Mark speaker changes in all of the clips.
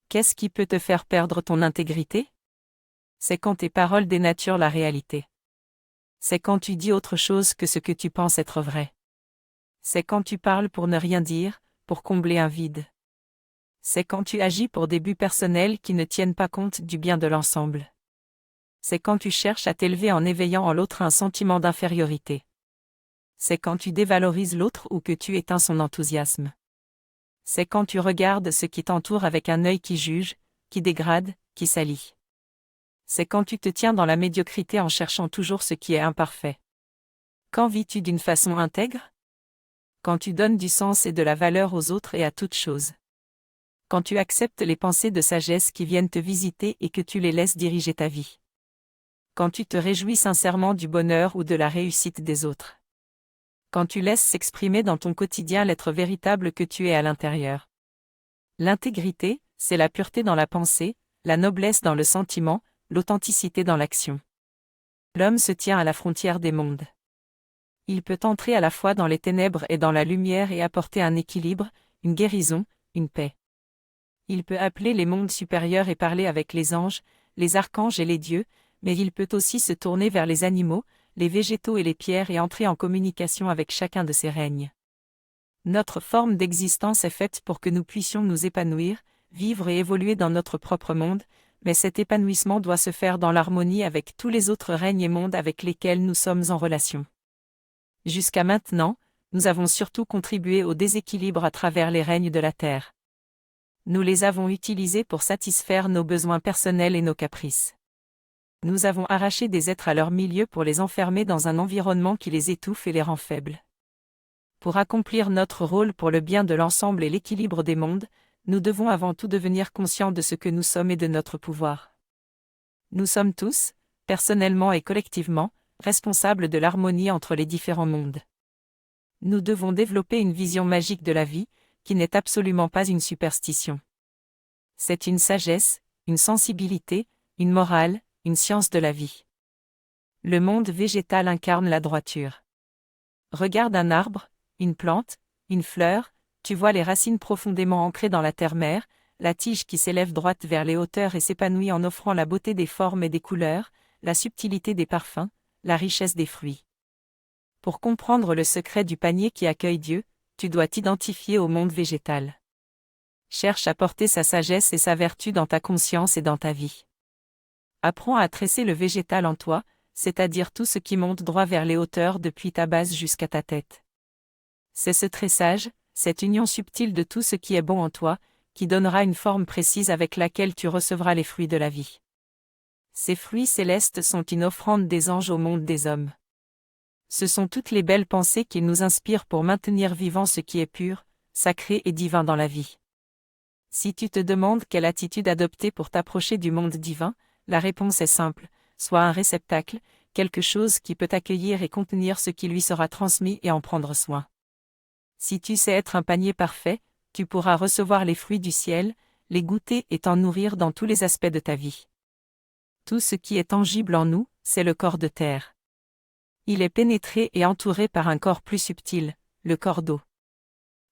Speaker 1: Qu'est-ce qui peut te faire perdre ton intégrité? C'est quand tes paroles dénaturent la réalité. C'est quand tu dis autre chose que ce que tu penses être vrai. C'est quand tu parles pour ne rien dire, pour combler un vide. C'est quand tu agis pour des buts personnels qui ne tiennent pas compte du bien de l'ensemble. C'est quand tu cherches à t'élever en éveillant en l'autre un sentiment d'infériorité. C'est quand tu dévalorises l'autre ou que tu éteins son enthousiasme. C'est quand tu regardes ce qui t'entoure avec un œil qui juge, qui dégrade, qui salit. C'est quand tu te tiens dans la médiocrité en cherchant toujours ce qui est imparfait. Quand vis-tu d'une façon intègre? Quand tu donnes du sens et de la valeur aux autres et à toutes choses. Quand tu acceptes les pensées de sagesse qui viennent te visiter et que tu les laisses diriger ta vie. Quand tu te réjouis sincèrement du bonheur ou de la réussite des autres. Quand tu laisses s'exprimer dans ton quotidien l'être véritable que tu es à l'intérieur. L'intégrité, c'est la pureté dans la pensée, la noblesse dans le sentiment, l'authenticité dans l'action. L'homme se tient à la frontière des mondes. Il peut entrer à la fois dans les ténèbres et dans la lumière et apporter un équilibre, une guérison, une paix. Il peut appeler les mondes supérieurs et parler avec les anges, les archanges et les dieux, mais il peut aussi se tourner vers les animaux, les végétaux et les pierres et entrer en communication avec chacun de ces règnes. Notre forme d'existence est faite pour que nous puissions nous épanouir, vivre et évoluer dans notre propre monde, mais cet épanouissement doit se faire dans l'harmonie avec tous les autres règnes et mondes avec lesquels nous sommes en relation. Jusqu'à maintenant, nous avons surtout contribué au déséquilibre à travers les règnes de la Terre. Nous les avons utilisés pour satisfaire nos besoins personnels et nos caprices. Nous avons arraché des êtres à leur milieu pour les enfermer dans un environnement qui les étouffe et les rend faibles. Pour accomplir notre rôle pour le bien de l'ensemble et l'équilibre des mondes, nous devons avant tout devenir conscients de ce que nous sommes et de notre pouvoir. Nous sommes tous, personnellement et collectivement, responsables de l'harmonie entre les différents mondes. Nous devons développer une vision magique de la vie, qui n'est absolument pas une superstition. C'est une sagesse, une sensibilité, une morale, une science de la vie. Le monde végétal incarne la droiture. Regarde un arbre, une plante, une fleur, tu vois les racines profondément ancrées dans la terre-mère, la tige qui s'élève droite vers les hauteurs et s'épanouit en offrant la beauté des formes et des couleurs, la subtilité des parfums, la richesse des fruits. Pour comprendre le secret du panier qui accueille Dieu, tu dois t'identifier au monde végétal. Cherche à porter sa sagesse et sa vertu dans ta conscience et dans ta vie. Apprends à tresser le végétal en toi, c'est-à-dire tout ce qui monte droit vers les hauteurs depuis ta base jusqu'à ta tête. C'est ce tressage, cette union subtile de tout ce qui est bon en toi, qui donnera une forme précise avec laquelle tu recevras les fruits de la vie. Ces fruits célestes sont une offrande des anges au monde des hommes. Ce sont toutes les belles pensées qu'ils nous inspirent pour maintenir vivant ce qui est pur, sacré et divin dans la vie. Si tu te demandes quelle attitude adopter pour t'approcher du monde divin, la réponse est simple, sois un réceptacle, quelque chose qui peut accueillir et contenir ce qui lui sera transmis et en prendre soin. Si tu sais être un panier parfait, tu pourras recevoir les fruits du ciel, les goûter et t'en nourrir dans tous les aspects de ta vie. Tout ce qui est tangible en nous, c'est le corps de terre. Il est pénétré et entouré par un corps plus subtil, le corps d'eau.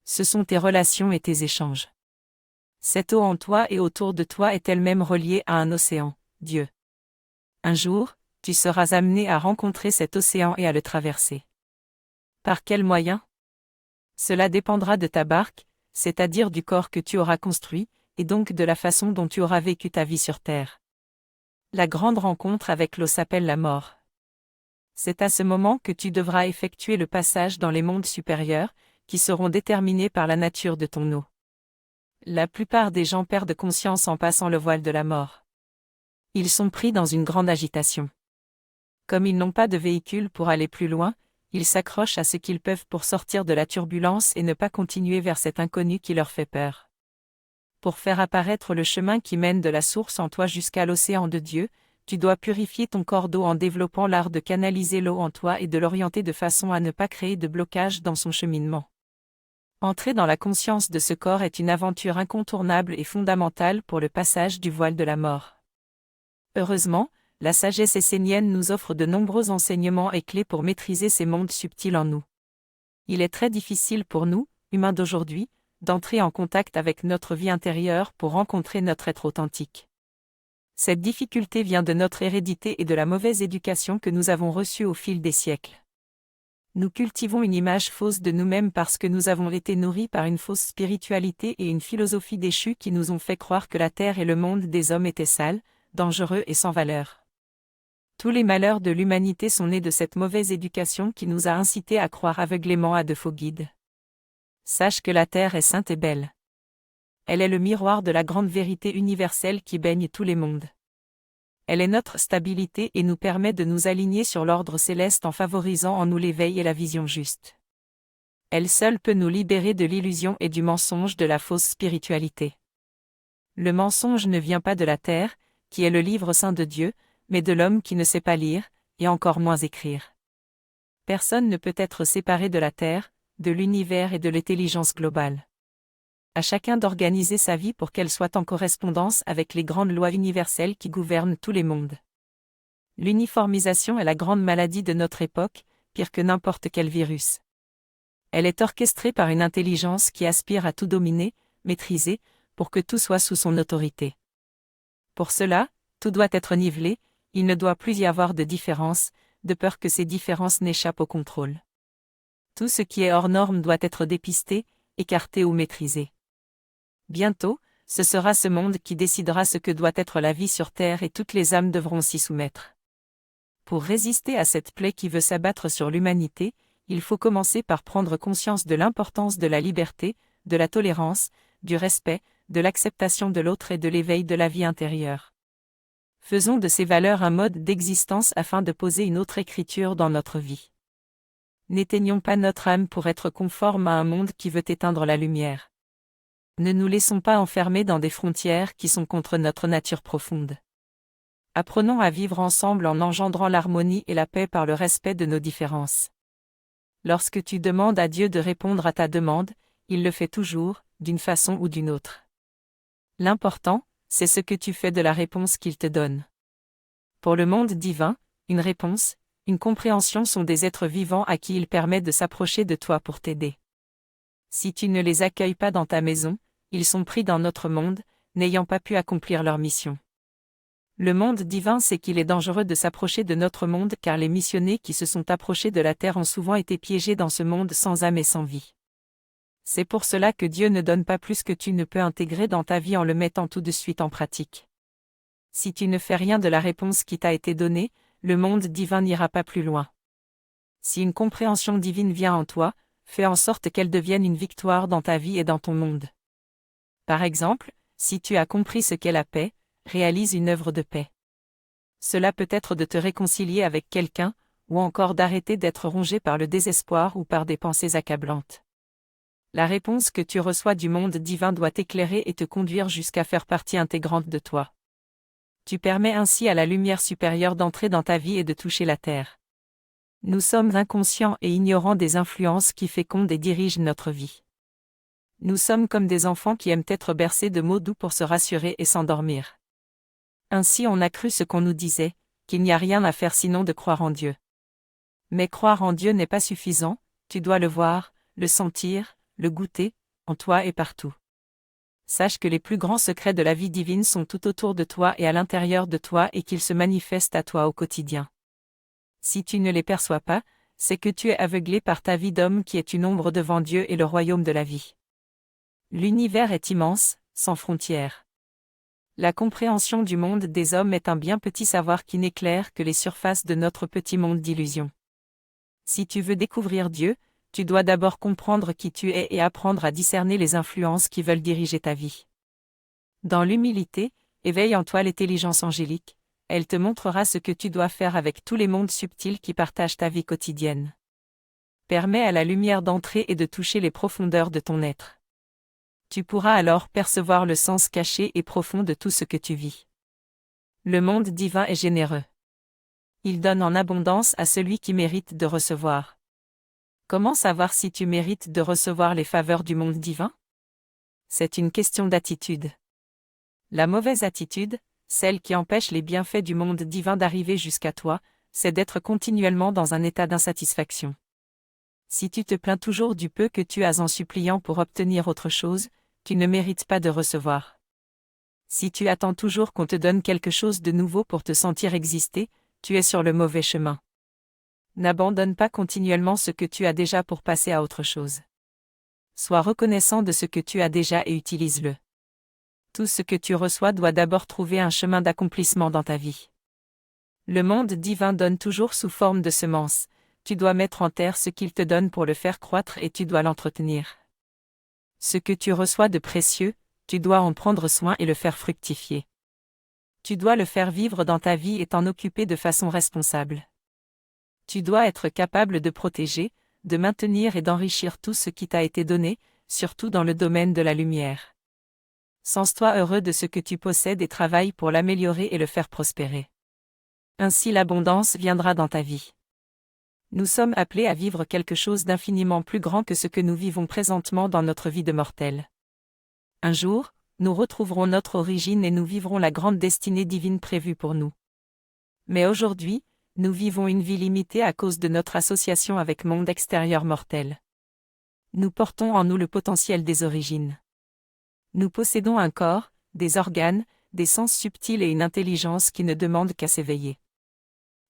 Speaker 1: Ce sont tes relations et tes échanges. Cette eau en toi et autour de toi est elle-même reliée à un océan, Dieu. Un jour, tu seras amené à rencontrer cet océan et à le traverser. Par quels moyens? Cela dépendra de ta barque, c'est-à-dire du corps que tu auras construit, et donc de la façon dont tu auras vécu ta vie sur terre. La grande rencontre avec l'eau s'appelle la mort. C'est à ce moment que tu devras effectuer le passage dans les mondes supérieurs, qui seront déterminés par la nature de ton eau. La plupart des gens perdent conscience en passant le voile de la mort. Ils sont pris dans une grande agitation. Comme ils n'ont pas de véhicule pour aller plus loin, ils s'accrochent à ce qu'ils peuvent pour sortir de la turbulence et ne pas continuer vers cet inconnu qui leur fait peur. Pour faire apparaître le chemin qui mène de la source en toi jusqu'à l'océan de Dieu, tu dois purifier ton corps d'eau en développant l'art de canaliser l'eau en toi et de l'orienter de façon à ne pas créer de blocage dans son cheminement. Entrer dans la conscience de ce corps est une aventure incontournable et fondamentale pour le passage du voile de la mort. Heureusement, la sagesse essénienne nous offre de nombreux enseignements et clés pour maîtriser ces mondes subtils en nous. Il est très difficile pour nous, humains d'aujourd'hui, d'entrer en contact avec notre vie intérieure pour rencontrer notre être authentique. Cette difficulté vient de notre hérédité et de la mauvaise éducation que nous avons reçue au fil des siècles. Nous cultivons une image fausse de nous-mêmes parce que nous avons été nourris par une fausse spiritualité et une philosophie déchue qui nous ont fait croire que la terre et le monde des hommes étaient sales, dangereux et sans valeur. Tous les malheurs de l'humanité sont nés de cette mauvaise éducation qui nous a incités à croire aveuglément à de faux guides. Sache que la terre est sainte et belle. Elle est le miroir de la grande vérité universelle qui baigne tous les mondes. Elle est notre stabilité et nous permet de nous aligner sur l'ordre céleste en favorisant en nous l'éveil et la vision juste. Elle seule peut nous libérer de l'illusion et du mensonge de la fausse spiritualité. Le mensonge ne vient pas de la terre, qui est le livre saint de Dieu, mais de l'homme qui ne sait pas lire, et encore moins écrire. Personne ne peut être séparé de la terre, de l'univers et de l'intelligence globale. À chacun d'organiser sa vie pour qu'elle soit en correspondance avec les grandes lois universelles qui gouvernent tous les mondes. L'uniformisation est la grande maladie de notre époque, pire que n'importe quel virus. Elle est orchestrée par une intelligence qui aspire à tout dominer, maîtriser, pour que tout soit sous son autorité. Pour cela, tout doit être nivelé, il ne doit plus y avoir de différence, de peur que ces différences n'échappent au contrôle. Tout ce qui est hors norme doit être dépisté, écarté ou maîtrisé. Bientôt, ce sera ce monde qui décidera ce que doit être la vie sur Terre et toutes les âmes devront s'y soumettre. Pour résister à cette plaie qui veut s'abattre sur l'humanité, il faut commencer par prendre conscience de l'importance de la liberté, de la tolérance, du respect, de l'acceptation de l'autre et de l'éveil de la vie intérieure. Faisons de ces valeurs un mode d'existence afin de poser une autre écriture dans notre vie. N'éteignons pas notre âme pour être conforme à un monde qui veut éteindre la lumière. Ne nous laissons pas enfermer dans des frontières qui sont contre notre nature profonde. Apprenons à vivre ensemble en engendrant l'harmonie et la paix par le respect de nos différences. Lorsque tu demandes à Dieu de répondre à ta demande, il le fait toujours, d'une façon ou d'une autre. L'important, c'est ce que tu fais de la réponse qu'il te donne. Pour le monde divin, une réponse, une compréhension sont des êtres vivants à qui il permet de s'approcher de toi pour t'aider. Si tu ne les accueilles pas dans ta maison, ils sont pris dans notre monde, n'ayant pas pu accomplir leur mission. Le monde divin sait qu'il est dangereux de s'approcher de notre monde car les missionnés qui se sont approchés de la terre ont souvent été piégés dans ce monde sans âme et sans vie. C'est pour cela que Dieu ne donne pas plus que tu ne peux intégrer dans ta vie en le mettant tout de suite en pratique. Si tu ne fais rien de la réponse qui t'a été donnée, le monde divin n'ira pas plus loin. Si une compréhension divine vient en toi, fais en sorte qu'elle devienne une victoire dans ta vie et dans ton monde. Par exemple, si tu as compris ce qu'est la paix, réalise une œuvre de paix. Cela peut être de te réconcilier avec quelqu'un, ou encore d'arrêter d'être rongé par le désespoir ou par des pensées accablantes. La réponse que tu reçois du monde divin doit t'éclairer et te conduire jusqu'à faire partie intégrante de toi. Tu permets ainsi à la lumière supérieure d'entrer dans ta vie et de toucher la terre. Nous sommes inconscients et ignorants des influences qui fécondent et dirigent notre vie. Nous sommes comme des enfants qui aiment être bercés de mots doux pour se rassurer et s'endormir. Ainsi on a cru ce qu'on nous disait, qu'il n'y a rien à faire sinon de croire en Dieu. Mais croire en Dieu n'est pas suffisant, tu dois le voir, le sentir, le goûter, en toi et partout. Sache que les plus grands secrets de la vie divine sont tout autour de toi et à l'intérieur de toi et qu'ils se manifestent à toi au quotidien. Si tu ne les perçois pas, c'est que tu es aveuglé par ta vie d'homme qui est une ombre devant Dieu et le royaume de la vie. L'univers est immense, sans frontières. La compréhension du monde des hommes est un bien petit savoir qui n'éclaire que les surfaces de notre petit monde d'illusions. Si tu veux découvrir Dieu, tu dois d'abord comprendre qui tu es et apprendre à discerner les influences qui veulent diriger ta vie. Dans l'humilité, éveille en toi l'intelligence angélique, elle te montrera ce que tu dois faire avec tous les mondes subtils qui partagent ta vie quotidienne. Permets à la lumière d'entrer et de toucher les profondeurs de ton être. Tu pourras alors percevoir le sens caché et profond de tout ce que tu vis. Le monde divin est généreux. Il donne en abondance à celui qui mérite de recevoir. Comment savoir si tu mérites de recevoir les faveurs du monde divin? C'est une question d'attitude. La mauvaise attitude, celle qui empêche les bienfaits du monde divin d'arriver jusqu'à toi, c'est d'être continuellement dans un état d'insatisfaction. Si tu te plains toujours du peu que tu as en suppliant pour obtenir autre chose, tu ne mérites pas de recevoir. Si tu attends toujours qu'on te donne quelque chose de nouveau pour te sentir exister, tu es sur le mauvais chemin. N'abandonne pas continuellement ce que tu as déjà pour passer à autre chose. Sois reconnaissant de ce que tu as déjà et utilise-le. Tout ce que tu reçois doit d'abord trouver un chemin d'accomplissement dans ta vie. Le monde divin donne toujours sous forme de semences. Tu dois mettre en terre ce qu'il te donne pour le faire croître et tu dois l'entretenir. Ce que tu reçois de précieux, tu dois en prendre soin et le faire fructifier. Tu dois le faire vivre dans ta vie et t'en occuper de façon responsable. Tu dois être capable de protéger, de maintenir et d'enrichir tout ce qui t'a été donné, surtout dans le domaine de la lumière. Sens-toi heureux de ce que tu possèdes et travaille pour l'améliorer et le faire prospérer. Ainsi l'abondance viendra dans ta vie. Nous sommes appelés à vivre quelque chose d'infiniment plus grand que ce que nous vivons présentement dans notre vie de mortels. Un jour, nous retrouverons notre origine et nous vivrons la grande destinée divine prévue pour nous. Mais aujourd'hui, nous vivons une vie limitée à cause de notre association avec le monde extérieur mortel. Nous portons en nous le potentiel des origines. Nous possédons un corps, des organes, des sens subtils et une intelligence qui ne demandent qu'à s'éveiller.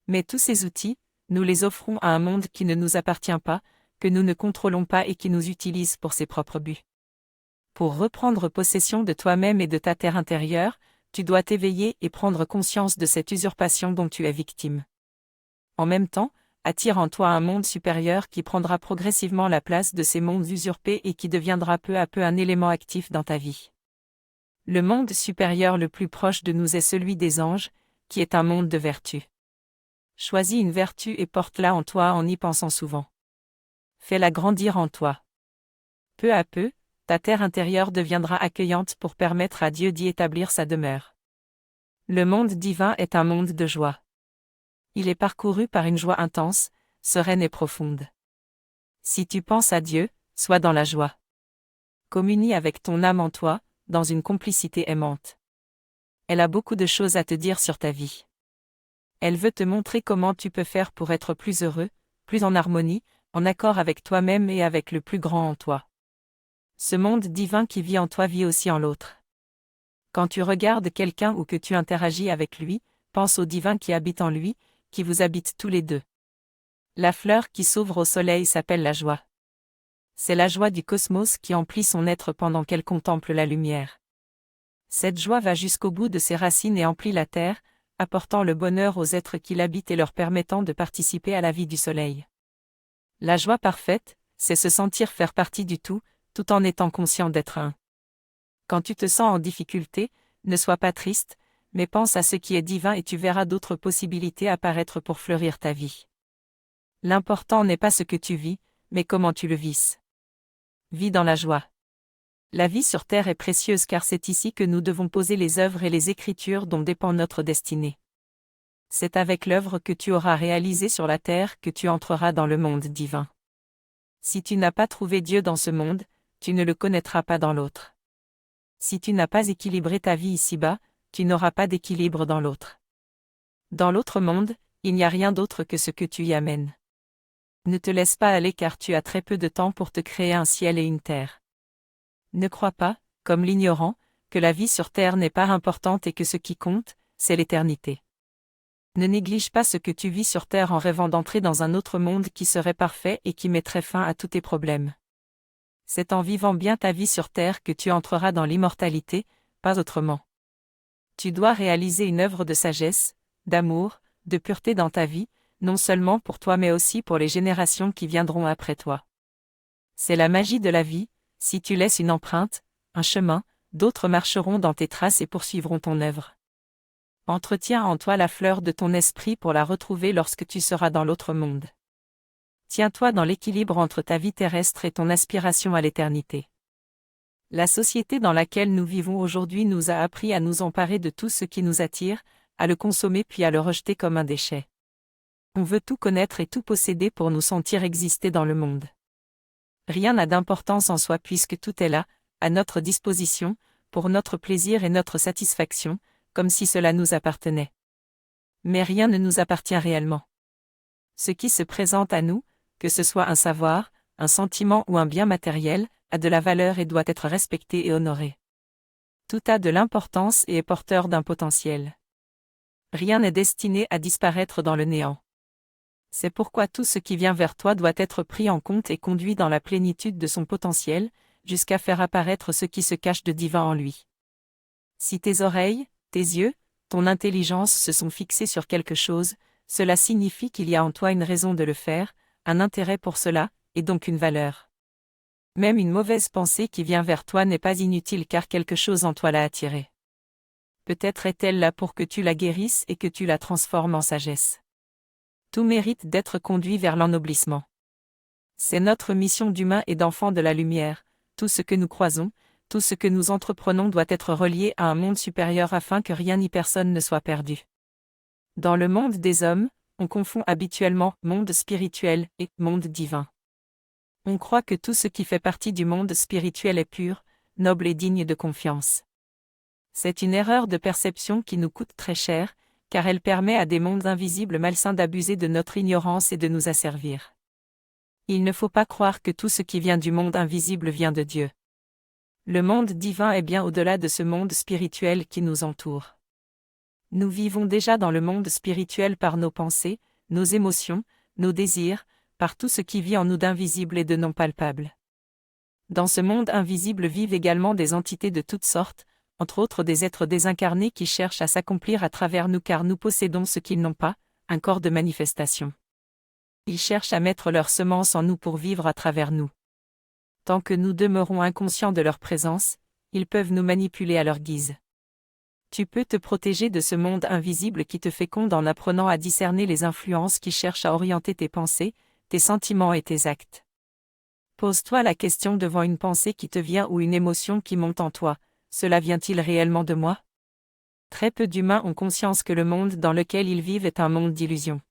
Speaker 1: Mais tous ces outils, nous les offrons à un monde qui ne nous appartient pas, que nous ne contrôlons pas et qui nous utilise pour ses propres buts. Pour reprendre possession de toi-même et de ta terre intérieure, tu dois t'éveiller et prendre conscience de cette usurpation dont tu es victime. En même temps, attire en toi un monde supérieur qui prendra progressivement la place de ces mondes usurpés et qui deviendra peu à peu un élément actif dans ta vie. Le monde supérieur le plus proche de nous est celui des anges, qui est un monde de vertu. Choisis une vertu et porte-la en toi en y pensant souvent. Fais-la grandir en toi. Peu à peu, ta terre intérieure deviendra accueillante pour permettre à Dieu d'y établir sa demeure. Le monde divin est un monde de joie. Il est parcouru par une joie intense, sereine et profonde. Si tu penses à Dieu, sois dans la joie. Communie avec ton âme en toi, dans une complicité aimante. Elle a beaucoup de choses à te dire sur ta vie. Elle veut te montrer comment tu peux faire pour être plus heureux, plus en harmonie, en accord avec toi-même et avec le plus grand en toi. Ce monde divin qui vit en toi vit aussi en l'autre. Quand tu regardes quelqu'un ou que tu interagis avec lui, pense au divin qui habite en lui, qui vous habite tous les deux. La fleur qui s'ouvre au soleil s'appelle la joie. C'est la joie du cosmos qui emplit son être pendant qu'elle contemple la lumière. Cette joie va jusqu'au bout de ses racines et emplit la terre, apportant le bonheur aux êtres qui l'habitent et leur permettant de participer à la vie du soleil. La joie parfaite, c'est se sentir faire partie du tout en étant conscient d'être un. Quand tu te sens en difficulté, ne sois pas triste, mais pense à ce qui est divin et tu verras d'autres possibilités apparaître pour fleurir ta vie. L'important n'est pas ce que tu vis, mais comment tu le vis. Vis dans la joie. La vie sur terre est précieuse car c'est ici que nous devons poser les œuvres et les écritures dont dépend notre destinée. C'est avec l'œuvre que tu auras réalisée sur la terre que tu entreras dans le monde divin. Si tu n'as pas trouvé Dieu dans ce monde, tu ne le connaîtras pas dans l'autre. Si tu n'as pas équilibré ta vie ici-bas, tu n'auras pas d'équilibre dans l'autre. Dans l'autre monde, il n'y a rien d'autre que ce que tu y amènes. Ne te laisse pas aller car tu as très peu de temps pour te créer un ciel et une terre. Ne crois pas, comme l'ignorant, que la vie sur terre n'est pas importante et que ce qui compte, c'est l'éternité. Ne néglige pas ce que tu vis sur terre en rêvant d'entrer dans un autre monde qui serait parfait et qui mettrait fin à tous tes problèmes. C'est en vivant bien ta vie sur terre que tu entreras dans l'immortalité, pas autrement. Tu dois réaliser une œuvre de sagesse, d'amour, de pureté dans ta vie, non seulement pour toi mais aussi pour les générations qui viendront après toi. C'est la magie de la vie, si tu laisses une empreinte, un chemin, d'autres marcheront dans tes traces et poursuivront ton œuvre. Entretiens en toi la fleur de ton esprit pour la retrouver lorsque tu seras dans l'autre monde. Tiens-toi dans l'équilibre entre ta vie terrestre et ton aspiration à l'éternité. La société dans laquelle nous vivons aujourd'hui nous a appris à nous emparer de tout ce qui nous attire, à le consommer puis à le rejeter comme un déchet. On veut tout connaître et tout posséder pour nous sentir exister dans le monde. Rien n'a d'importance en soi puisque tout est là, à notre disposition, pour notre plaisir et notre satisfaction, comme si cela nous appartenait. Mais rien ne nous appartient réellement. Ce qui se présente à nous, que ce soit un savoir, un sentiment ou un bien matériel, a de la valeur et doit être respecté et honoré. Tout a de l'importance et est porteur d'un potentiel. Rien n'est destiné à disparaître dans le néant. C'est pourquoi tout ce qui vient vers toi doit être pris en compte et conduit dans la plénitude de son potentiel, jusqu'à faire apparaître ce qui se cache de divin en lui. Si tes oreilles, tes yeux, ton intelligence se sont fixés sur quelque chose, cela signifie qu'il y a en toi une raison de le faire, un intérêt pour cela, et donc une valeur. Même une mauvaise pensée qui vient vers toi n'est pas inutile car quelque chose en toi l'a attirée. Peut-être est-elle là pour que tu la guérisses et que tu la transformes en sagesse. Tout mérite d'être conduit vers l'ennoblissement. C'est notre mission d'humain et d'enfant de la lumière, tout ce que nous croisons, tout ce que nous entreprenons doit être relié à un monde supérieur afin que rien ni personne ne soit perdu. Dans le monde des hommes, on confond habituellement monde spirituel et monde divin. On croit que tout ce qui fait partie du monde spirituel est pur, noble et digne de confiance. C'est une erreur de perception qui nous coûte très cher, car elle permet à des mondes invisibles malsains d'abuser de notre ignorance et de nous asservir. Il ne faut pas croire que tout ce qui vient du monde invisible vient de Dieu. Le monde divin est bien au-delà de ce monde spirituel qui nous entoure. Nous vivons déjà dans le monde spirituel par nos pensées, nos émotions, nos désirs, par tout ce qui vit en nous d'invisible et de non palpable. Dans ce monde invisible vivent également des entités de toutes sortes, entre autres des êtres désincarnés qui cherchent à s'accomplir à travers nous car nous possédons ce qu'ils n'ont pas, un corps de manifestation. Ils cherchent à mettre leur semence en nous pour vivre à travers nous. Tant que nous demeurons inconscients de leur présence, ils peuvent nous manipuler à leur guise. Tu peux te protéger de ce monde invisible qui te féconde en apprenant à discerner les influences qui cherchent à orienter tes pensées, tes sentiments et tes actes. Pose-toi la question devant une pensée qui te vient ou une émotion qui monte en toi, cela vient-il réellement de moi? Très peu d'humains ont conscience que le monde dans lequel ils vivent est un monde d'illusions.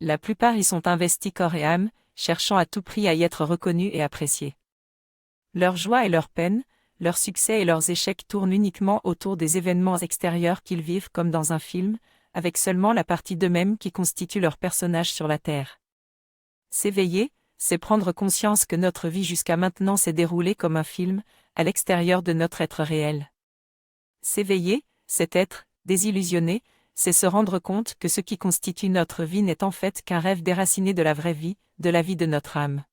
Speaker 1: La plupart y sont investis corps et âme, cherchant à tout prix à y être reconnus et appréciés. Leur joie et leur peine, leurs succès et leurs échecs tournent uniquement autour des événements extérieurs qu'ils vivent comme dans un film, avec seulement la partie d'eux-mêmes qui constitue leur personnage sur la Terre. S'éveiller, c'est prendre conscience que notre vie jusqu'à maintenant s'est déroulée comme un film, à l'extérieur de notre être réel. S'éveiller, c'est être désillusionné, c'est se rendre compte que ce qui constitue notre vie n'est en fait qu'un rêve déraciné de la vraie vie, de la vie de notre âme.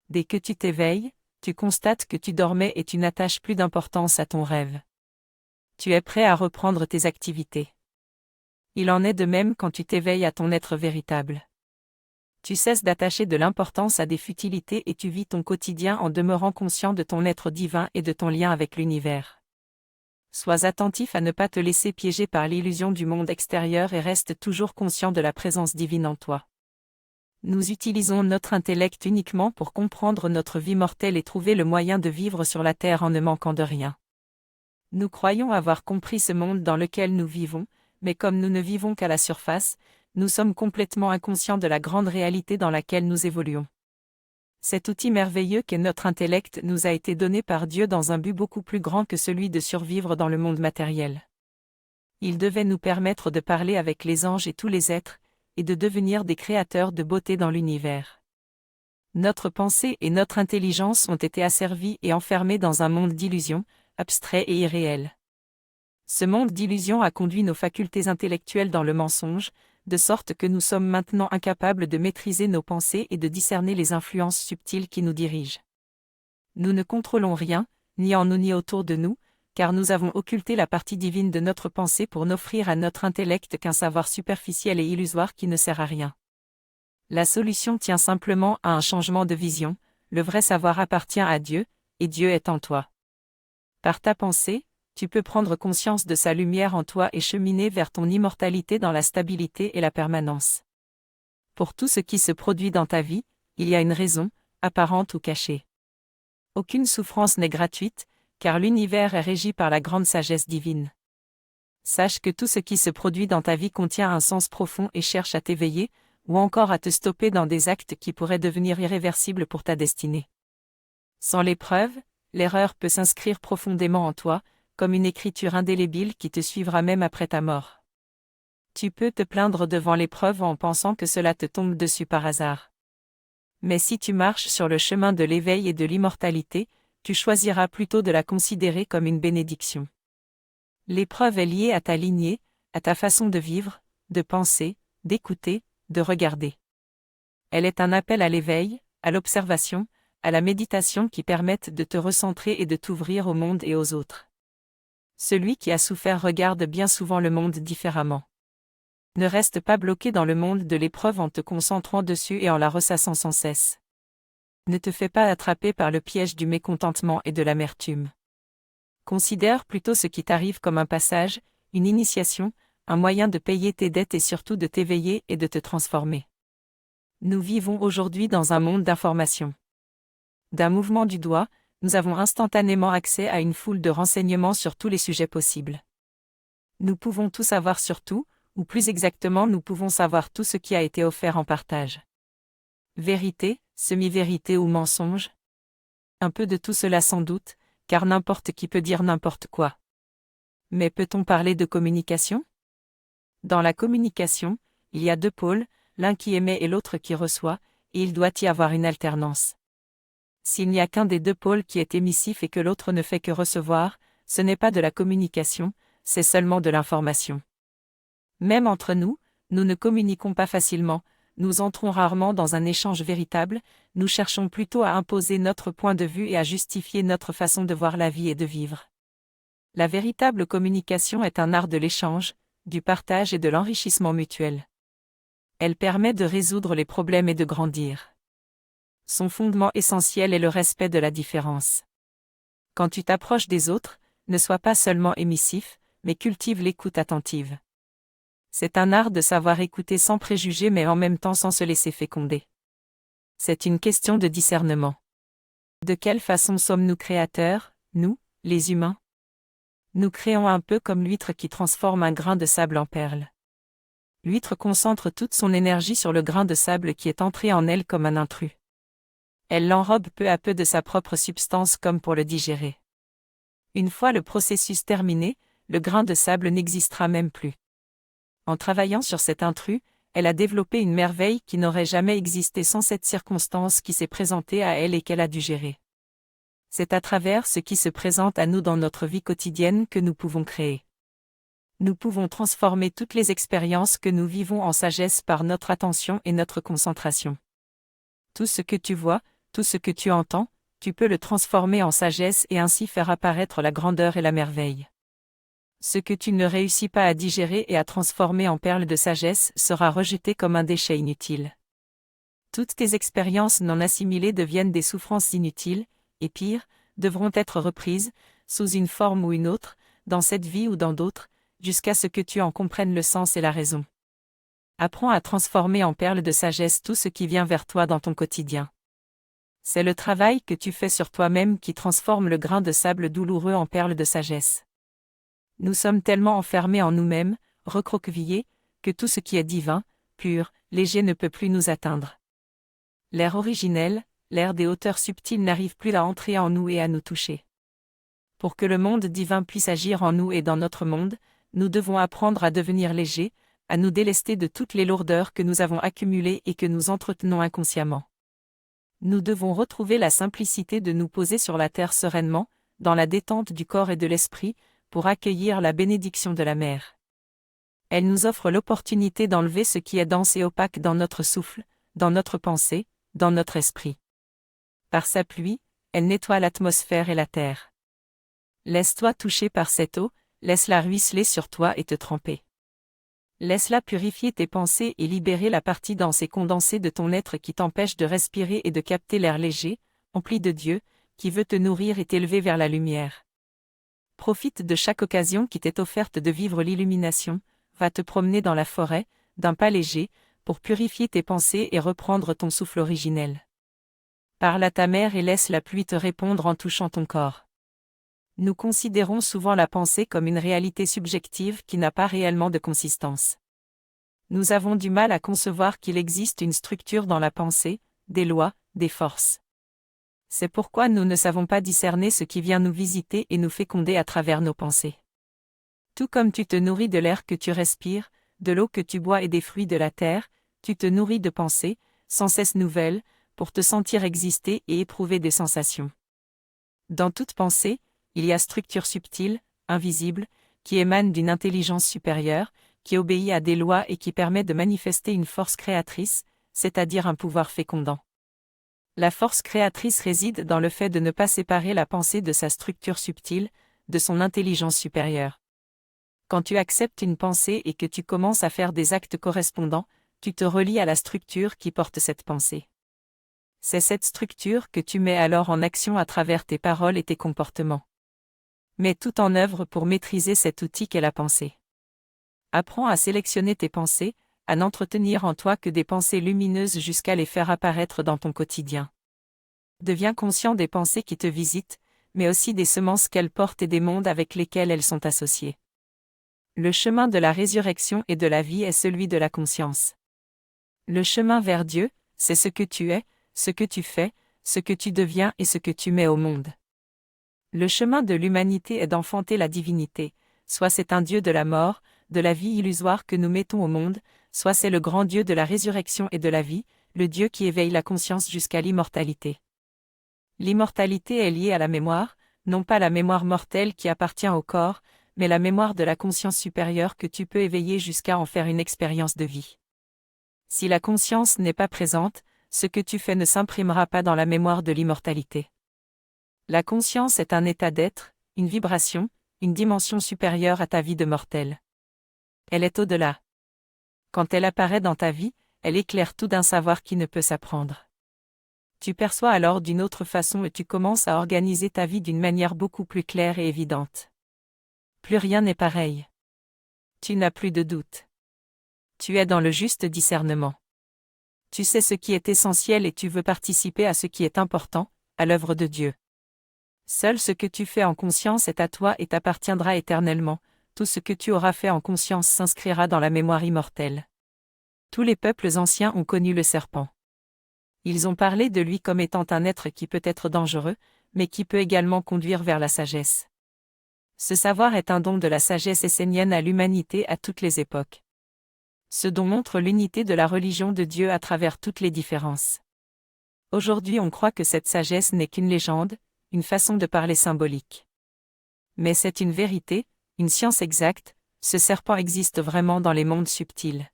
Speaker 1: Dès que tu t'éveilles, tu constates que tu dormais et tu n'attaches plus d'importance à ton rêve. Tu es prêt à reprendre tes activités. Il en est de même quand tu t'éveilles à ton être véritable. Tu cesses d'attacher de l'importance à des futilités et tu vis ton quotidien en demeurant conscient de ton être divin et de ton lien avec l'univers. Sois attentif à ne pas te laisser piéger par l'illusion du monde extérieur et reste toujours conscient de la présence divine en toi. Nous utilisons notre intellect uniquement pour comprendre notre vie mortelle et trouver le moyen de vivre sur la terre en ne manquant de rien. Nous croyons avoir compris ce monde dans lequel nous vivons, mais comme nous ne vivons qu'à la surface, nous sommes complètement inconscients de la grande réalité dans laquelle nous évoluons. Cet outil merveilleux qu'est notre intellect nous a été donné par Dieu dans un but beaucoup plus grand que celui de survivre dans le monde matériel. Il devait nous permettre de parler avec les anges et tous les êtres, et de devenir des créateurs de beauté dans l'univers. Notre pensée et notre intelligence ont été asservies et enfermées dans un monde d'illusions, abstrait et irréel. Ce monde d'illusions a conduit nos facultés intellectuelles dans le mensonge, de sorte que nous sommes maintenant incapables de maîtriser nos pensées et de discerner les influences subtiles qui nous dirigent. Nous ne contrôlons rien, ni en nous ni autour de nous, car nous avons occulté la partie divine de notre pensée pour n'offrir à notre intellect qu'un savoir superficiel et illusoire qui ne sert à rien. La solution tient simplement à un changement de vision, le vrai savoir appartient à Dieu, et Dieu est en toi. Par ta pensée, tu peux prendre conscience de sa lumière en toi et cheminer vers ton immortalité dans la stabilité et la permanence. Pour tout ce qui se produit dans ta vie, il y a une raison, apparente ou cachée. Aucune souffrance n'est gratuite, car l'univers est régi par la grande sagesse divine. Sache que tout ce qui se produit dans ta vie contient un sens profond et cherche à t'éveiller, ou encore à te stopper dans des actes qui pourraient devenir irréversibles pour ta destinée. Sans l'épreuve, l'erreur peut s'inscrire profondément en toi, comme une écriture indélébile qui te suivra même après ta mort. Tu peux te plaindre devant l'épreuve en pensant que cela te tombe dessus par hasard. Mais si tu marches sur le chemin de l'éveil et de l'immortalité, tu choisiras plutôt de la considérer comme une bénédiction. L'épreuve est liée à ta lignée, à ta façon de vivre, de penser, d'écouter, de regarder. Elle est un appel à l'éveil, à l'observation, à la méditation qui permettent de te recentrer et de t'ouvrir au monde et aux autres. Celui qui a souffert regarde bien souvent le monde différemment. Ne reste pas bloqué dans le monde de l'épreuve en te concentrant dessus et en la ressassant sans cesse. Ne te fais pas attraper par le piège du mécontentement et de l'amertume. Considère plutôt ce qui t'arrive comme un passage, une initiation, un moyen de payer tes dettes et surtout de t'éveiller et de te transformer. Nous vivons aujourd'hui dans un monde d'information. D'un mouvement du doigt, nous avons instantanément accès à une foule de renseignements sur tous les sujets possibles. Nous pouvons tout savoir sur tout, ou plus exactement nous pouvons savoir tout ce qui a été offert en partage. Vérité, semi-vérité ou mensonge? Un peu de tout cela sans doute, car n'importe qui peut dire n'importe quoi. Mais peut-on parler de communication? Dans la communication, il y a deux pôles, l'un qui émet et l'autre qui reçoit, et il doit y avoir une alternance. S'il n'y a qu'un des deux pôles qui est émissif et que l'autre ne fait que recevoir, ce n'est pas de la communication, c'est seulement de l'information. Même entre nous, nous ne communiquons pas facilement, nous entrons rarement dans un échange véritable, nous cherchons plutôt à imposer notre point de vue et à justifier notre façon de voir la vie et de vivre. La véritable communication est un art de l'échange, du partage et de l'enrichissement mutuel. Elle permet de résoudre les problèmes et de grandir. Son fondement essentiel est le respect de la différence. Quand tu t'approches des autres, ne sois pas seulement émissif, mais cultive l'écoute attentive. C'est un art de savoir écouter sans préjugés mais en même temps sans se laisser féconder. C'est une question de discernement. De quelle façon sommes-nous créateurs, nous, les humains? Nous créons un peu comme l'huître qui transforme un grain de sable en perle. L'huître concentre toute son énergie sur le grain de sable qui est entré en elle comme un intrus. Elle l'enrobe peu à peu de sa propre substance comme pour le digérer. Une fois le processus terminé, le grain de sable n'existera même plus. En travaillant sur cet intrus, elle a développé une merveille qui n'aurait jamais existé sans cette circonstance qui s'est présentée à elle et qu'elle a dû gérer. C'est à travers ce qui se présente à nous dans notre vie quotidienne que nous pouvons créer. Nous pouvons transformer toutes les expériences que nous vivons en sagesse par notre attention et notre concentration. Tout ce que tu vois, tout ce que tu entends, tu peux le transformer en sagesse et ainsi faire apparaître la grandeur et la merveille. Ce que tu ne réussis pas à digérer et à transformer en perle de sagesse sera rejeté comme un déchet inutile. Toutes tes expériences non assimilées deviennent des souffrances inutiles, et pire, devront être reprises, sous une forme ou une autre, dans cette vie ou dans d'autres, jusqu'à ce que tu en comprennes le sens et la raison. Apprends à transformer en perle de sagesse tout ce qui vient vers toi dans ton quotidien. C'est le travail que tu fais sur toi-même qui transforme le grain de sable douloureux en perle de sagesse. Nous sommes tellement enfermés en nous-mêmes, recroquevillés, que tout ce qui est divin, pur, léger ne peut plus nous atteindre. L'air originel, l'air des hauteurs subtiles n'arrive plus à entrer en nous et à nous toucher. Pour que le monde divin puisse agir en nous et dans notre monde, nous devons apprendre à devenir légers, à nous délester de toutes les lourdeurs que nous avons accumulées et que nous entretenons inconsciemment. Nous devons retrouver la simplicité de nous poser sur la terre sereinement, dans la détente du corps et de l'esprit, pour accueillir la bénédiction de la mer. Elle nous offre l'opportunité d'enlever ce qui est dense et opaque dans notre souffle, dans notre pensée, dans notre esprit. Par sa pluie, elle nettoie l'atmosphère et la terre. Laisse-toi toucher par cette eau, laisse-la ruisseler sur toi et te tremper. Laisse-la purifier tes pensées et libérer la partie dense et condensée de ton être qui t'empêche de respirer et de capter l'air léger, empli de Dieu, qui veut te nourrir et t'élever vers la lumière. Profite de chaque occasion qui t'est offerte de vivre l'illumination, va te promener dans la forêt, d'un pas léger, pour purifier tes pensées et reprendre ton souffle originel. Parle à ta mère et laisse la pluie te répondre en touchant ton corps. Nous considérons souvent la pensée comme une réalité subjective qui n'a pas réellement de consistance. Nous avons du mal à concevoir qu'il existe une structure dans la pensée, des lois, des forces. C'est pourquoi nous ne savons pas discerner ce qui vient nous visiter et nous féconder à travers nos pensées. Tout comme tu te nourris de l'air que tu respires, de l'eau que tu bois et des fruits de la terre, tu te nourris de pensées, sans cesse nouvelles, pour te sentir exister et éprouver des sensations. Dans toute pensée, il y a structure subtile, invisible, qui émane d'une intelligence supérieure, qui obéit à des lois et qui permet de manifester une force créatrice, c'est-à-dire un pouvoir fécondant. La force créatrice réside dans le fait de ne pas séparer la pensée de sa structure subtile, de son intelligence supérieure. Quand tu acceptes une pensée et que tu commences à faire des actes correspondants, tu te relies à la structure qui porte cette pensée. C'est cette structure que tu mets alors en action à travers tes paroles et tes comportements. Mets tout en œuvre pour maîtriser cet outil qu'est la pensée. Apprends à sélectionner tes pensées, à n'entretenir en toi que des pensées lumineuses jusqu'à les faire apparaître dans ton quotidien. Deviens conscient des pensées qui te visitent, mais aussi des semences qu'elles portent et des mondes avec lesquels elles sont associées. Le chemin de la résurrection et de la vie est celui de la conscience. Le chemin vers Dieu, c'est ce que tu es, ce que tu fais, ce que tu deviens et ce que tu mets au monde. Le chemin de l'humanité est d'enfanter la divinité, soit c'est un Dieu de la mort, de la vie illusoire que nous mettons au monde, soit c'est le grand Dieu de la résurrection et de la vie, le Dieu qui éveille la conscience jusqu'à l'immortalité. L'immortalité est liée à la mémoire, non pas la mémoire mortelle qui appartient au corps, mais la mémoire de la conscience supérieure que tu peux éveiller jusqu'à en faire une expérience de vie. Si la conscience n'est pas présente, ce que tu fais ne s'imprimera pas dans la mémoire de l'immortalité. La conscience est un état d'être, une vibration, une dimension supérieure à ta vie de mortel. Elle est au-delà. Quand elle apparaît dans ta vie, elle éclaire tout d'un savoir qui ne peut s'apprendre. Tu perçois alors d'une autre façon et tu commences à organiser ta vie d'une manière beaucoup plus claire et évidente. Plus rien n'est pareil. Tu n'as plus de doute. Tu es dans le juste discernement. Tu sais ce qui est essentiel et tu veux participer à ce qui est important, à l'œuvre de Dieu. Seul ce que tu fais en conscience est à toi et t'appartiendra éternellement, tout ce que tu auras fait en conscience s'inscrira dans la mémoire immortelle. Tous les peuples anciens ont connu le serpent. Ils ont parlé de lui comme étant un être qui peut être dangereux, mais qui peut également conduire vers la sagesse. Ce savoir est un don de la sagesse essénienne à l'humanité à toutes les époques. Ce don montre l'unité de la religion de Dieu à travers toutes les différences. Aujourd'hui on croit que cette sagesse n'est qu'une légende, une façon de parler symbolique. Mais c'est une vérité, une science exacte, ce serpent existe vraiment dans les mondes subtils.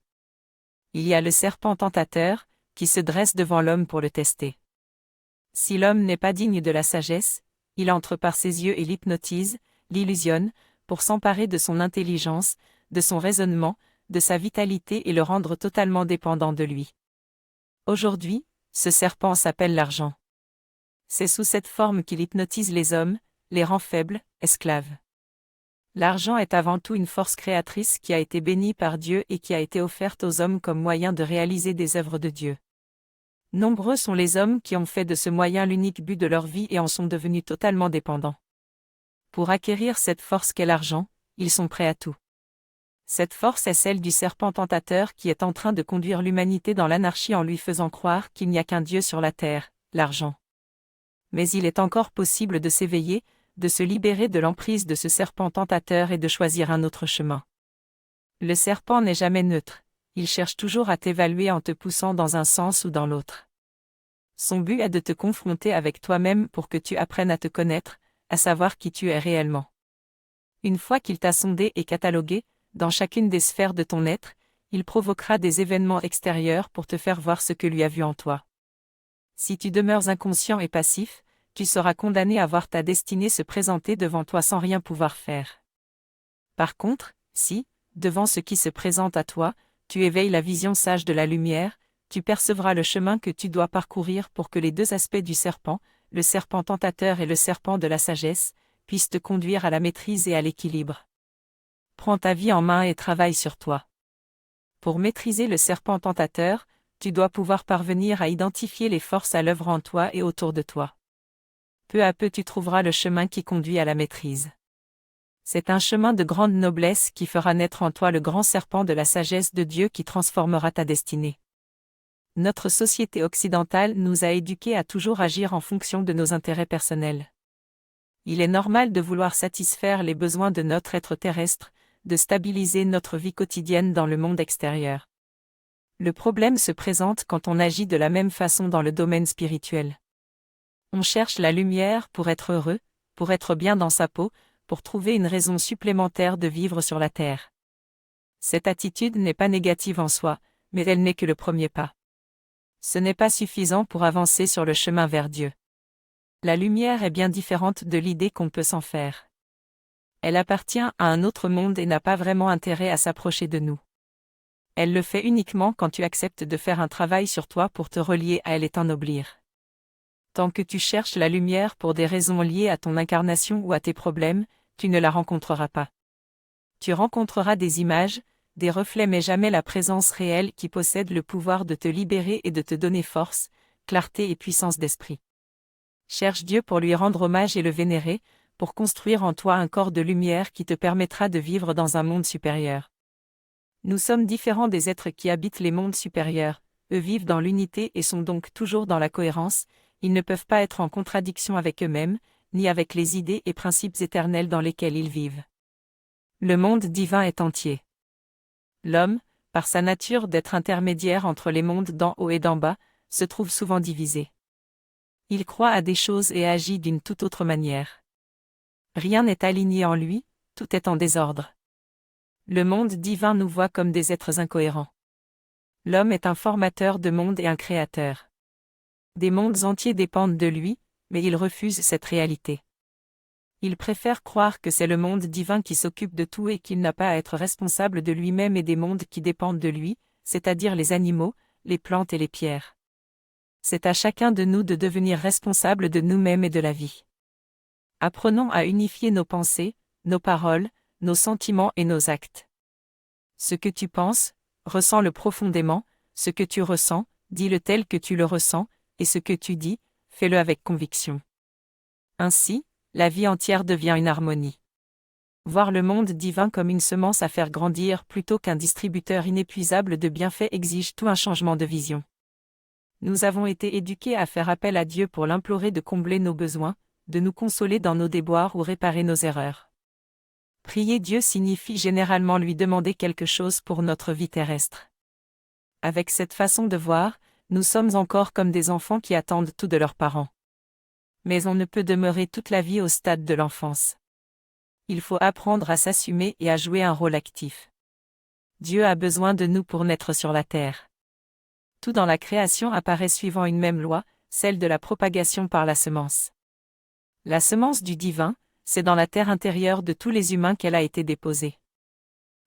Speaker 1: Il y a le serpent tentateur, qui se dresse devant l'homme pour le tester. Si l'homme n'est pas digne de la sagesse, il entre par ses yeux et l'hypnotise, l'illusionne, pour s'emparer de son intelligence, de son raisonnement, de sa vitalité et le rendre totalement dépendant de lui. Aujourd'hui, ce serpent s'appelle l'argent. C'est sous cette forme qu'il hypnotise les hommes, les rend faibles, esclaves. L'argent est avant tout une force créatrice qui a été bénie par Dieu et qui a été offerte aux hommes comme moyen de réaliser des œuvres de Dieu. Nombreux sont les hommes qui ont fait de ce moyen l'unique but de leur vie et en sont devenus totalement dépendants. Pour acquérir cette force qu'est l'argent, ils sont prêts à tout. Cette force est celle du serpent tentateur qui est en train de conduire l'humanité dans l'anarchie en lui faisant croire qu'il n'y a qu'un Dieu sur la terre, l'argent. Mais il est encore possible de s'éveiller, de se libérer de l'emprise de ce serpent tentateur et de choisir un autre chemin. Le serpent n'est jamais neutre, il cherche toujours à t'évaluer en te poussant dans un sens ou dans l'autre. Son but est de te confronter avec toi-même pour que tu apprennes à te connaître, à savoir qui tu es réellement. Une fois qu'il t'a sondé et catalogué, dans chacune des sphères de ton être, il provoquera des événements extérieurs pour te faire voir ce que lui a vu en toi. Si tu demeures inconscient et passif, tu seras condamné à voir ta destinée se présenter devant toi sans rien pouvoir faire. Par contre, si, devant ce qui se présente à toi, tu éveilles la vision sage de la lumière, tu percevras le chemin que tu dois parcourir pour que les deux aspects du serpent, le serpent tentateur et le serpent de la sagesse, puissent te conduire à la maîtrise et à l'équilibre. Prends ta vie en main et travaille sur toi. Pour maîtriser le serpent tentateur, tu dois pouvoir parvenir à identifier les forces à l'œuvre en toi et autour de toi. Peu à peu tu trouveras le chemin qui conduit à la maîtrise. C'est un chemin de grande noblesse qui fera naître en toi le grand serpent de la sagesse de Dieu qui transformera ta destinée. Notre société occidentale nous a éduqués à toujours agir en fonction de nos intérêts personnels. Il est normal de vouloir satisfaire les besoins de notre être terrestre, de stabiliser notre vie quotidienne dans le monde extérieur. Le problème se présente quand on agit de la même façon dans le domaine spirituel. On cherche la lumière pour être heureux, pour être bien dans sa peau, pour trouver une raison supplémentaire de vivre sur la terre. Cette attitude n'est pas négative en soi, mais elle n'est que le premier pas. Ce n'est pas suffisant pour avancer sur le chemin vers Dieu. La lumière est bien différente de l'idée qu'on peut s'en faire. Elle appartient à un autre monde et n'a pas vraiment intérêt à s'approcher de nous. Elle le fait uniquement quand tu acceptes de faire un travail sur toi pour te relier à elle et t'ennoblir. Tant que tu cherches la lumière pour des raisons liées à ton incarnation ou à tes problèmes, tu ne la rencontreras pas. Tu rencontreras des images, des reflets mais jamais la présence réelle qui possède le pouvoir de te libérer et de te donner force, clarté et puissance d'esprit. Cherche Dieu pour lui rendre hommage et le vénérer, pour construire en toi un corps de lumière qui te permettra de vivre dans un monde supérieur. Nous sommes différents des êtres qui habitent les mondes supérieurs, eux vivent dans l'unité et sont donc toujours dans la cohérence, ils ne peuvent pas être en contradiction avec eux-mêmes, ni avec les idées et principes éternels dans lesquels ils vivent. Le monde divin est entier. L'homme, par sa nature d'être intermédiaire entre les mondes d'en haut et d'en bas, se trouve souvent divisé. Il croit à des choses et agit d'une toute autre manière. Rien n'est aligné en lui, tout est en désordre. Le monde divin nous voit comme des êtres incohérents. L'homme est un formateur de mondes et un créateur. Des mondes entiers dépendent de lui, mais il refuse cette réalité. Il préfère croire que c'est le monde divin qui s'occupe de tout et qu'il n'a pas à être responsable de lui-même et des mondes qui dépendent de lui, c'est-à-dire les animaux, les plantes et les pierres. C'est à chacun de nous de devenir responsable de nous-mêmes et de la vie. Apprenons à unifier nos pensées, nos paroles, nos sentiments et nos actes. Ce que tu penses, ressens-le profondément, ce que tu ressens, dis-le tel que tu le ressens, et ce que tu dis, fais-le avec conviction. Ainsi, la vie entière devient une harmonie. Voir le monde divin comme une semence à faire grandir plutôt qu'un distributeur inépuisable de bienfaits exige tout un changement de vision. Nous avons été éduqués à faire appel à Dieu pour l'implorer de combler nos besoins, de nous consoler dans nos déboires ou réparer nos erreurs. Prier Dieu signifie généralement lui demander quelque chose pour notre vie terrestre. Avec cette façon de voir, nous sommes encore comme des enfants qui attendent tout de leurs parents. Mais on ne peut demeurer toute la vie au stade de l'enfance. Il faut apprendre à s'assumer et à jouer un rôle actif. Dieu a besoin de nous pour naître sur la terre. Tout dans la création apparaît suivant une même loi, celle de la propagation par la semence. La semence du divin, c'est dans la terre intérieure de tous les humains qu'elle a été déposée.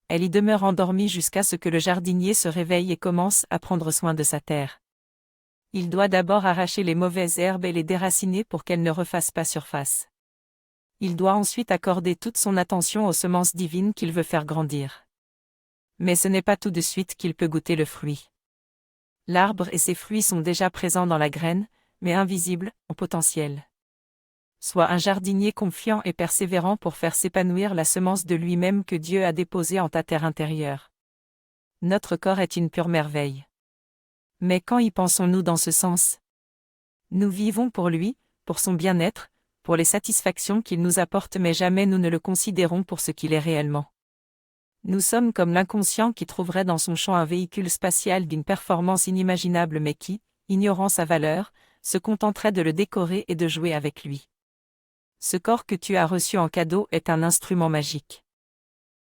Speaker 1: Elle y demeure endormie jusqu'à ce que le jardinier se réveille et commence à prendre soin de sa terre. Il doit d'abord arracher les mauvaises herbes et les déraciner pour qu'elles ne refassent pas surface. Il doit ensuite accorder toute son attention aux semences divines qu'il veut faire grandir. Mais ce n'est pas tout de suite qu'il peut goûter le fruit. L'arbre et ses fruits sont déjà présents dans la graine, mais invisibles, en potentiel. Sois un jardinier confiant et persévérant pour faire s'épanouir la semence de lui-même que Dieu a déposée en ta terre intérieure. Notre corps est une pure merveille. Mais quand y pensons-nous dans ce sens? Nous vivons pour lui, pour son bien-être, pour les satisfactions qu'il nous apporte mais jamais nous ne le considérons pour ce qu'il est réellement. Nous sommes comme l'inconscient qui trouverait dans son champ un véhicule spatial d'une performance inimaginable mais qui, ignorant sa valeur, se contenterait de le décorer et de jouer avec lui. Ce corps que tu as reçu en cadeau est un instrument magique.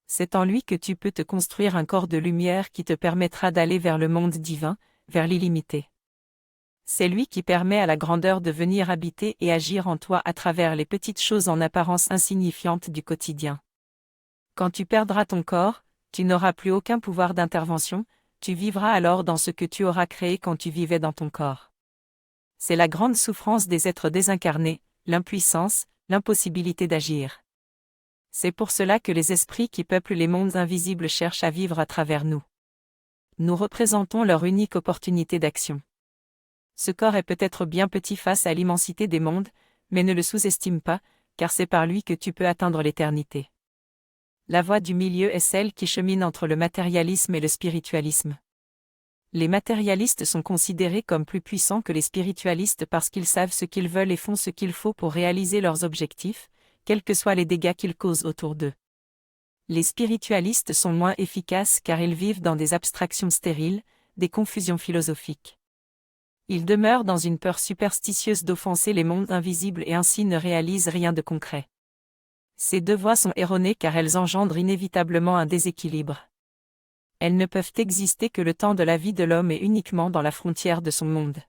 Speaker 1: C'est en lui que tu peux te construire un corps de lumière qui te permettra d'aller vers le monde divin, vers l'illimité. C'est lui qui permet à la grandeur de venir habiter et agir en toi à travers les petites choses en apparence insignifiantes du quotidien. Quand tu perdras ton corps, tu n'auras plus aucun pouvoir d'intervention, tu vivras alors dans ce que tu auras créé quand tu vivais dans ton corps. C'est la grande souffrance des êtres désincarnés, l'impuissance, l'impossibilité d'agir. C'est pour cela que les esprits qui peuplent les mondes invisibles cherchent à vivre à travers nous. Nous représentons leur unique opportunité d'action. Ce corps est peut-être bien petit face à l'immensité des mondes, mais ne le sous-estime pas, car c'est par lui que tu peux atteindre l'éternité. La voie du milieu est celle qui chemine entre le matérialisme et le spiritualisme. Les matérialistes sont considérés comme plus puissants que les spiritualistes parce qu'ils savent ce qu'ils veulent et font ce qu'il faut pour réaliser leurs objectifs, quels que soient les dégâts qu'ils causent autour d'eux. Les spiritualistes sont moins efficaces car ils vivent dans des abstractions stériles, des confusions philosophiques. Il demeure dans une peur superstitieuse d'offenser les mondes invisibles et ainsi ne réalise rien de concret. Ces deux voies sont erronées car elles engendrent inévitablement un déséquilibre. Elles ne peuvent exister que le temps de la vie de l'homme et uniquement dans la frontière de son monde.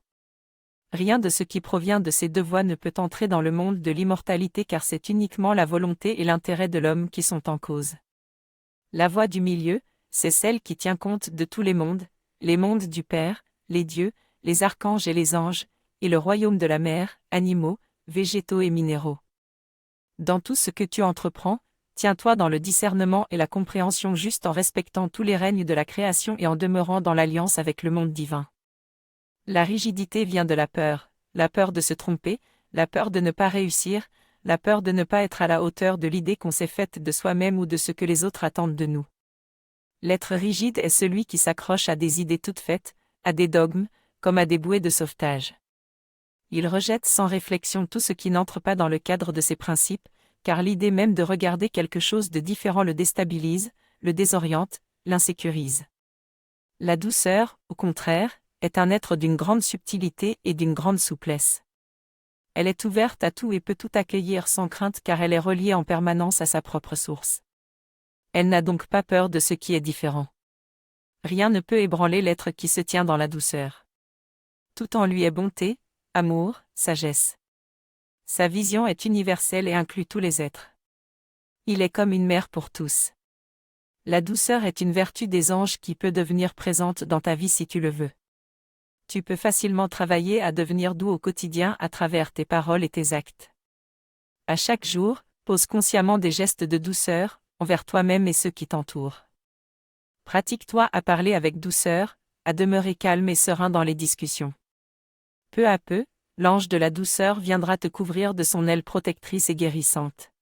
Speaker 1: Rien de ce qui provient de ces deux voies ne peut entrer dans le monde de l'immortalité car c'est uniquement la volonté et l'intérêt de l'homme qui sont en cause. La voie du milieu, c'est celle qui tient compte de tous les mondes du Père, les dieux, les archanges et les anges, et le royaume de la mer, animaux, végétaux et minéraux. Dans tout ce que tu entreprends, tiens-toi dans le discernement et la compréhension juste en respectant tous les règnes de la création et en demeurant dans l'alliance avec le monde divin. La rigidité vient de la peur de se tromper, la peur de ne pas réussir, la peur de ne pas être à la hauteur de l'idée qu'on s'est faite de soi-même ou de ce que les autres attendent de nous. L'être rigide est celui qui s'accroche à des idées toutes faites, à des dogmes, comme à des bouées de sauvetage. Il rejette sans réflexion tout ce qui n'entre pas dans le cadre de ses principes, car l'idée même de regarder quelque chose de différent le déstabilise, le désoriente, l'insécurise. La douceur, au contraire, est un être d'une grande subtilité et d'une grande souplesse. Elle est ouverte à tout et peut tout accueillir sans crainte car elle est reliée en permanence à sa propre source. Elle n'a donc pas peur de ce qui est différent. Rien ne peut ébranler l'être qui se tient dans la douceur. Tout en lui est bonté, amour, sagesse. Sa vision est universelle et inclut tous les êtres. Il est comme une mère pour tous. La douceur est une vertu des anges qui peut devenir présente dans ta vie si tu le veux. Tu peux facilement travailler à devenir doux au quotidien à travers tes paroles et tes actes. À chaque jour, pose consciemment des gestes de douceur, envers toi-même et ceux qui t'entourent. Pratique-toi à parler avec douceur, à demeurer calme et serein dans les discussions. Peu à peu, l'ange de la douceur viendra te couvrir de son aile protectrice et guérissante.